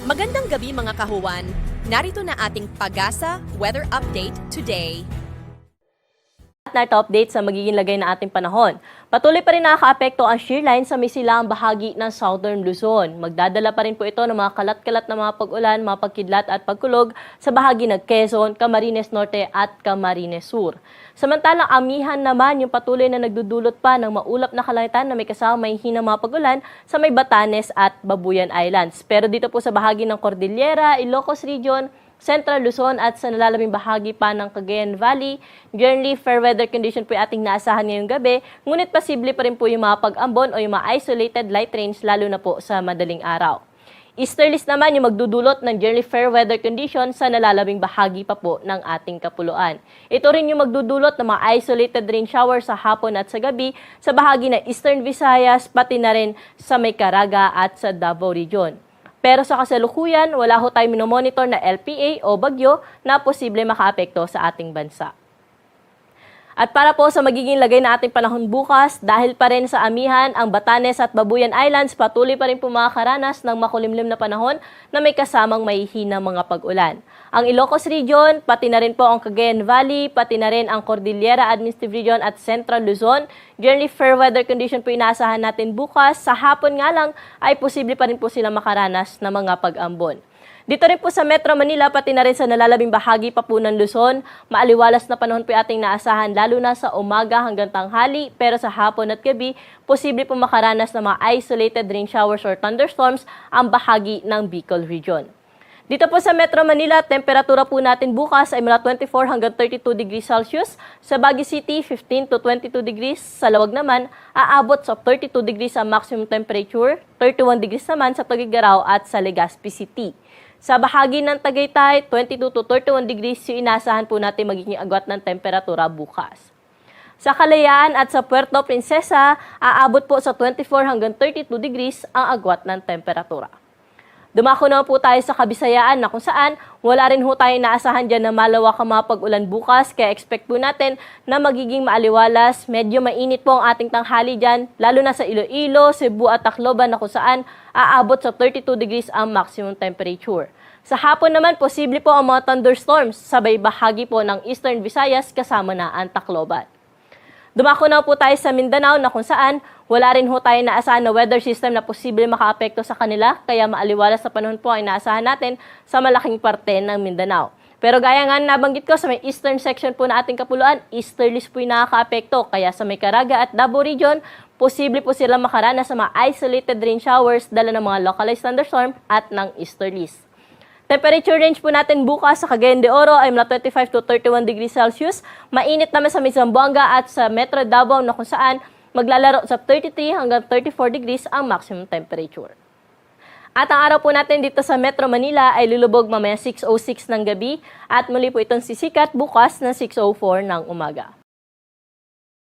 Magandang gabi mga kahuwan. Narito na ating Pagasa Weather Update today. Narito update sa magiging lagay na ating panahon. Patuloy pa rin nakaka-apekto ang shear line sa may silaang bahagi ng Southern Luzon. Magdadala pa rin po ito ng mga kalat-kalat na mga pag-ulan, mga pagkidlat at pagkulog sa bahagi ng Quezon, Camarines Norte at Camarines Sur. Samantalang Amihan naman yung patuloy na nagdudulot pa ng maulap na kalangitan na may kasama may hinang mga pag-ulan sa may Batanes at Babuyan Islands. Pero dito po sa bahagi ng Cordillera, Ilocos Region, Central Luzon at sa nalalabing bahagi pa ng Cagayan Valley, generally fair weather condition po yung ating naasahan ngayong gabi, ngunit posible pa rin po yung mga pag-ambon o yung mga isolated light rains lalo na po sa madaling araw. Easterlies naman yung magdudulot ng generally fair weather condition sa nalalabing bahagi pa po ng ating kapuluan. Ito rin yung magdudulot ng mga isolated rain shower sa hapon at sa gabi sa bahagi ng Eastern Visayas pati na rin sa may Caraga at sa Davao Region. Pero sa kasalukuyan, wala ho tayo minomonitor na LPA o bagyo na posible makaapekto sa ating bansa. At para po sa magiging lagay na ating panahon bukas, dahil pa rin sa Amihan, ang Batanes at Babuyan Islands, patuloy pa rin po makakaranas ng makulimlim na panahon na may kasamang mahihinang mga pag-ulan. Ang Ilocos Region, pati na rin po ang Cagayan Valley, pati na rin ang Cordillera Administrative Region at Central Luzon, generally fair weather condition po inaasahan natin bukas. Sa hapon nga lang ay posible pa rin po sila makaranas ng mga pag-ambon. Dito rin po sa Metro Manila, pati na rin sa nalalabing bahagi pa po ng Luzon, maaliwalas na panahon po ating naasahan lalo na sa umaga hanggang tanghali, pero sa hapon at gabi, posible po makaranas ng mga isolated rain showers or thunderstorms ang bahagi ng Bicol Region. Dito po sa Metro Manila, temperatura po natin bukas ay mula 24 hanggang 32 degrees Celsius. Sa Baguio City, 15 to 22 degrees. Sa Lawag naman, aabot sa 32 degrees ang maximum temperature, 31 degrees naman sa Tuguegarao at sa Legazpi City. Sa bahagi ng Tagaytay, 22 to 31 degrees yung inasahan po natin magiging agwat ng temperatura bukas. Sa Kalayaan at sa Puerto Princesa, aabot po sa 24 hanggang 32 degrees ang agwat ng temperatura. Dumako na po tayo sa Kabisayaan na kung saan wala rin ho tayo naasahan dyan na malawak ang mga pag-ulan bukas, kaya expect po natin na magiging maaliwalas, medyo mainit po ang ating tanghali dyan, lalo na sa Iloilo, Cebu at Tacloban na kung saan aabot sa 32 degrees ang maximum temperature. Sa hapon naman, posible po ang mga thunderstorms sa bahagi po ng Eastern Visayas kasama na ang Tacloban. Dumako na po tayo sa Mindanao na kung saan wala rin ho tayo naasahan na weather system na posible makaapekto sa kanila, kaya maaliwalas sa panahon po ay naasahan natin sa malaking parte ng Mindanao. Pero gaya nga nabanggit ko sa may eastern section po na ating kapuluan, easterlies po yung nakakaapekto, kaya sa may Caraga at Davao Region, posible po sila makaranas sa mga isolated rain showers dala ng mga localized thunderstorm at ng easterlies. Temperature range po natin bukas sa Cagayan de Oro ay mula 25 to 31 degrees Celsius. Mainit naman sa Zamboanga at sa Metro Davao na kung saan maglalaro sa 33 hanggang 34 degrees ang maximum temperature. At ang araw po natin dito sa Metro Manila ay lulubog mamaya 6:06 ng gabi at muli po itong sisikat bukas na 6:04 ng umaga.